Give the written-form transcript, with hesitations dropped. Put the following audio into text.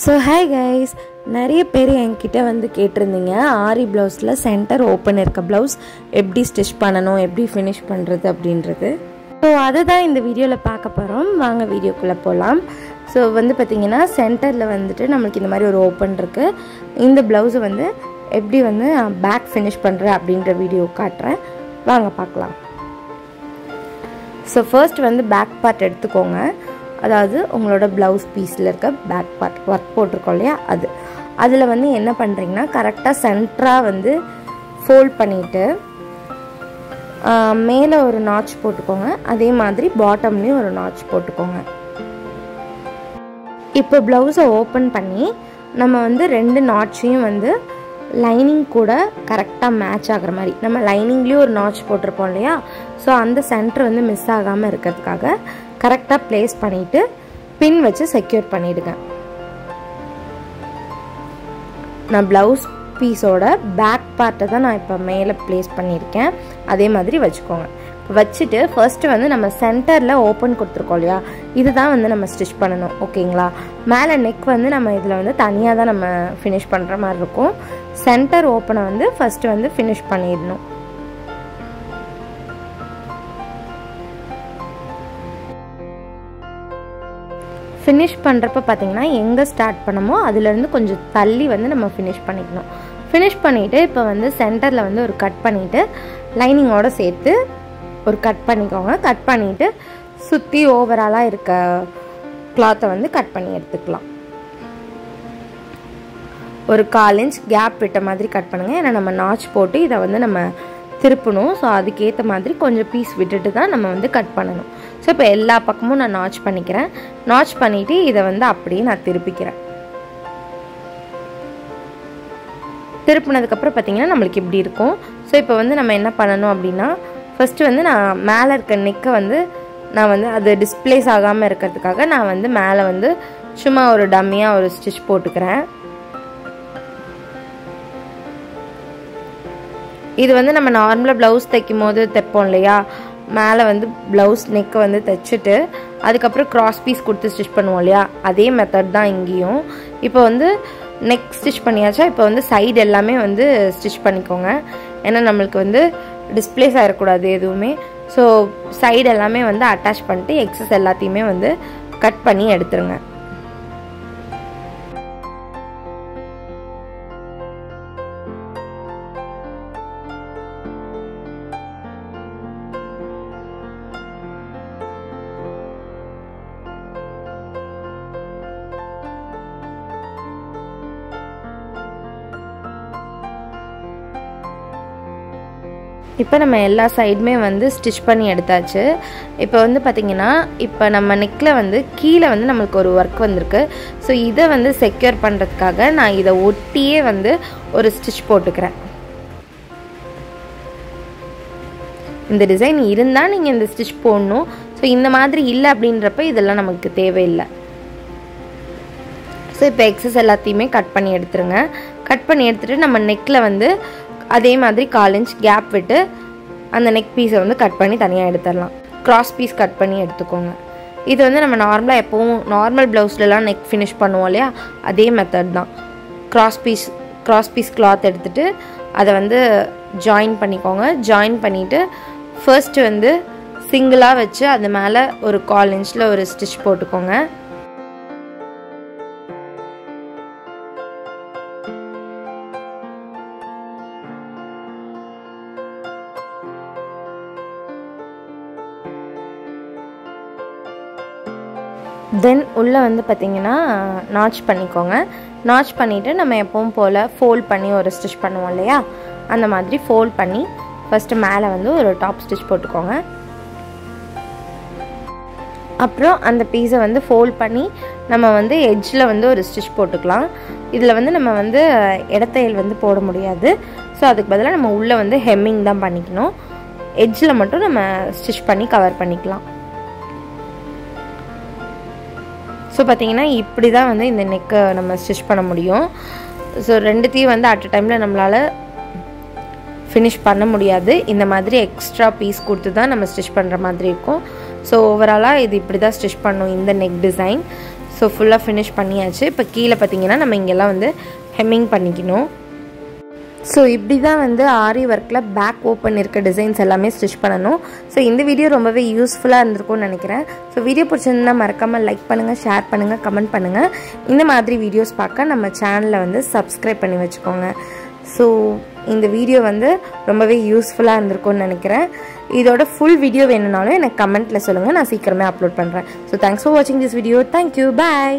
So hi guys, நிறைய பேர் என்கிட்ட வந்து கேட்டிருந்தீங்க ஆரி ப்ளவுஸில் சென்டர் ஓப்பன் இருக்க ப்ளவுஸ் எப்படி ஸ்டிச் பண்ணணும், எப்படி ஃபினிஷ் பண்ணுறது அப்படின்றது. ஸோ அதுதான் இந்த வீடியோவில் பார்க்க போகிறோம். வாங்க வீடியோக்குள்ளே போகலாம். ஸோ வந்து பார்த்திங்கன்னா சென்டரில் வந்துட்டு நம்மளுக்கு இந்த மாதிரி ஒரு ஓப்பன் இருக்குது. இந்த ப்ளவுஸை வந்து எப்படி வந்து பேக் ஃபினிஷ் பண்ணுறேன் அப்படின்ற வீடியோ காட்டுறேன், வாங்க பார்க்கலாம். ஸோ ஃபர்ஸ்ட் வந்து பேக் பார்ட் எடுத்துக்கோங்க. அதாவது உங்களோட ப்ளவுஸ் பீஸில் இருக்க பேக் பார்ட் ஒர்க் போட்டிருக்கோம் இல்லையா, அதில் வந்து என்ன பண்ணுறீங்கன்னா கரெக்டாக சென்டராக வந்து ஃபோல்ட் பண்ணிவிட்டு மேலே ஒரு நாட்ச் போட்டுக்கோங்க. அதே மாதிரி பாட்டம்லேயும் ஒரு நாட்ச் போட்டுக்கோங்க. இப்போ ப்ளவுஸை ஓப்பன் பண்ணி நம்ம வந்து ரெண்டு நாட்சையும் வந்து லைனிங் கூட கரெக்டாக மேட்ச் ஆகிற மாதிரி, நம்ம லைனிங்லேயும் ஒரு நாட்ச் போட்டிருப்போம் இல்லையா, ஸோ அந்த சென்டர் வந்து மிஸ் ஆகாமல் இருக்கிறதுக்காக கரெக்டாக ப்ளேஸ் பண்ணிவிட்டு பின் வச்சு செக்யூர் பண்ணிவிடுங்க. நான் ப்ளவுஸ் பீஸோட பேக் பார்ட்டை தான் நான் இப்போ மேலே ப்ளேஸ் பண்ணியிருக்கேன். அதே மாதிரி வச்சுக்கோங்க. வச்சுட்டு ஃபர்ஸ்ட்டு வந்து நம்ம சென்டரில் ஓப்பன் கொடுத்துருக்கோம் இல்லையா, இதுதான் வந்து நம்ம ஸ்டிச் பண்ணணும். ஓகேங்களா, மேலே நெக் வந்து நம்ம இதில் வந்து தனியாக தான் நம்ம ஃபினிஷ் பண்ணுற மாதிரி இருக்கும். சென்டர் ஓப்பனை வந்து ஃபஸ்ட்டு வந்து ஃபினிஷ் பண்ணிடணும். ஃபினிஷ் பண்ணுறப்ப பார்த்திங்கன்னா எங்கே ஸ்டார்ட் பண்ணமோ அதுலேருந்து கொஞ்சம் தள்ளி வந்து நம்ம ஃபினிஷ் பண்ணிக்கணும். ஃபினிஷ் பண்ணிவிட்டு இப்போ வந்து சென்டரில் வந்து ஒரு கட் பண்ணிவிட்டு லைனிங்கோடு சேர்த்து ஒரு கட் பண்ணிக்கோங்க. கட் பண்ணிவிட்டு சுற்றி ஓவராலாக இருக்க கிளாத்தை வந்து கட் பண்ணி எடுத்துக்கலாம். ஒரு 1/4 இன்ச் கேப் விட்ட மாதிரி கட் பண்ணுங்கள். ஏன்னா நம்ம நாட்ச் போட்டு இதை வந்து நம்ம திருப்பணும். ஸோ அதுக்கேற்ற மாதிரி கொஞ்சம் பீஸ் விட்டுட்டு தான் நம்ம வந்து கட் பண்ணணும். ஸோ இப்போ எல்லா பக்கமும் நான் நாட்ச் பண்ணிக்கிறேன். நாட்ச் பண்ணிவிட்டு இதை வந்து அப்படியே நான் திருப்பிக்கிறேன். திருப்பினதுக்கப்புறம் பார்த்திங்கன்னா நம்மளுக்கு இப்படி இருக்கும். ஸோ இப்போ வந்து நம்ம என்ன பண்ணணும் அப்படின்னா, ஃபஸ்ட்டு வந்து நான் மேலே இருக்க நெக்கை வந்து நான் வந்து அது டிஸ்பிளேஸ் ஆகாமல் இருக்கிறதுக்காக நான் வந்து மேலே வந்து சும்மா ஒரு டம்மியாக ஒரு ஸ்டிச் போட்டுக்கிறேன். இது வந்து நம்ம நார்மலாக ப்ளவுஸ் தைக்கும் போது தைப்போம் இல்லையா, மேலே வந்து ப்ளவுஸ் நெக்கை வந்து தைச்சிட்டு அதுக்கப்புறம் கிராஸ் பீஸ் கொடுத்து ஸ்டிச் பண்ணுவோம் இல்லையா, அதே மெத்தட் தான் இங்கேயும். இப்போ வந்து நெக் ஸ்டிச் பண்ணியாச்சா, இப்போ வந்து சைடு எல்லாமே வந்து ஸ்டிச் பண்ணிக்கோங்க. ஏன்னா நம்மளுக்கு வந்து டிஸ்பிளேஸ் ஆகிடக்கூடாது எதுவுமே. ஸோ சைடு எல்லாமே வந்து அட்டாச் பண்ணிட்டு எக்ஸஸ் எல்லாத்தையுமே வந்து கட் பண்ணி எடுத்துருங்க. இப்போ நம்ம எல்லா சைடுமே வந்து ஸ்டிச் பண்ணி எடுத்தாச்சு. இப்போ வந்து பார்த்திங்கன்னா இப்போ நம்ம நெக்கில் வந்து கீழே வந்து நம்மளுக்கு ஒரு ஒர்க் வந்திருக்கு. ஸோ இதை வந்து செக்யூர் பண்ணுறதுக்காக நான் இதை ஒட்டியே வந்து ஒரு ஸ்டிச் போட்டுக்கிறேன். இந்த டிசைன் இருந்தால் நீங்கள் இந்த ஸ்டிச் போடணும். ஸோ இந்த மாதிரி இல்லை அப்படின்றப்ப இதெல்லாம் நமக்கு தேவையில்லை. ஸோ இப்போ எக்ஸஸ் எல்லாத்தையுமே கட் பண்ணி எடுத்துருங்க. கட் பண்ணி எடுத்துகிட்டு நம்ம நெக்கில் வந்து அதே மாதிரி 1/4 இன்ச் கேப் விட்டு அந்த நெக் பீஸை வந்து கட் பண்ணி தனியாக எடுத்துடலாம். கிராஸ் பீஸ் கட் பண்ணி எடுத்துக்கோங்க. இது வந்து நம்ம நார்மலாக எப்போவும் நார்மல் ப்ளவுஸ்லலாம் நெக் ஃபினிஷ் பண்ணுவோம் இல்லையா, அதே மெத்தட் தான். கிராஸ் பீஸ் கிளாத் எடுத்துகிட்டு அதை வந்து ஜாயின் பண்ணிக்கோங்க. ஜாயின் பண்ணிவிட்டு ஃபர்ஸ்ட்டு வந்து சிங்கிளாக வச்சு அது மேலே ஒரு 1/4 இன்ச்சில் ஒரு ஸ்டிச் போட்டுக்கோங்க. தென் உள்ளே வந்து பார்த்திங்கன்னா நாட்ச் பண்ணிக்கோங்க. நாட்ச் பண்ணிவிட்டு நம்ம எப்பவும் போல் ஃபோல்ட் பண்ணி ஒரு ஸ்டிச் பண்ணுவோம் இல்லையா, அந்த மாதிரி ஃபோல்ட் பண்ணி ஃபஸ்ட்டு மேலே வந்து ஒரு டாப் ஸ்டிச் போட்டுக்கோங்க. அப்புறம் அந்த பீஸை வந்து ஃபோல்ட் பண்ணி நம்ம வந்து எட்ஜில் வந்து ஒரு ஸ்டிச் போட்டுக்கலாம். இதில் வந்து நம்ம வந்து இடத்தையல் வந்து போட முடியாது. ஸோ அதுக்கு பதிலாக நம்ம உள்ளே வந்து ஹெம்மிங் தான் பண்ணிக்கணும். எட்ஜில் மட்டும் நம்ம ஸ்டிச் பண்ணி கவர் பண்ணிக்கலாம். ஸோ பார்த்திங்கன்னா இப்படி தான் வந்து இந்த நெக்கை நம்ம ஸ்டிச் பண்ண முடியும். ஸோ ரெண்டுத்தையும் வந்து அட் அ டைமில் நம்மளால் ஃபினிஷ் பண்ண முடியாது. இந்த மாதிரி எக்ஸ்ட்ரா பீஸ் கொடுத்து தான் நம்ம ஸ்டிச் பண்ணுற மாதிரி இருக்கும். ஸோ ஓவராலாக இது இப்படி தான் ஸ்டிச் பண்ணும் இந்த நெக் டிசைன். ஸோ ஃபுல்லாக ஃபினிஷ் பண்ணியாச்சு. இப்போ கீழே பார்த்தீங்கன்னா நம்ம இங்கெல்லாம் வந்து ஹெம்மிங் பண்ணிக்கணும். ஸோ இப்படி தான் வந்து ஆரி ஒர்க்கில் பேக் ஓப்பன் இருக்க டிசைன்ஸ் எல்லாமே ஸ்டிச் பண்ணணும். ஸோ இந்த வீடியோ ரொம்பவே யூஸ்ஃபுல்லாக இருந்திருக்கும்னு நினைக்கிறேன். ஸோ வீடியோ பிடிச்சிருந்தா மறக்காமல் லைக் பண்ணுங்கள், ஷேர் பண்ணுங்கள், கமெண்ட் பண்ணுங்கள். இந்த மாதிரி வீடியோஸ் பார்க்க நம்ம சேனலை வந்து சப்ஸ்கிரைப் பண்ணி வச்சுக்கோங்க. ஸோ இந்த வீடியோ வந்து ரொம்பவே யூஸ்ஃபுல்லாக இருந்திருக்கும்னு நினைக்கிறேன். இதோட ஃபுல் வீடியோ வேணும்னாலும் எனக்கு கமெண்ட்டில் சொல்லுங்கள், நான் சீக்கிரமே அப்லோட் பண்ணுறேன். ஸோ தேங்க்ஸ் ஃபார் வாட்சிங் திஸ் வீடியோ. Thank you, bye.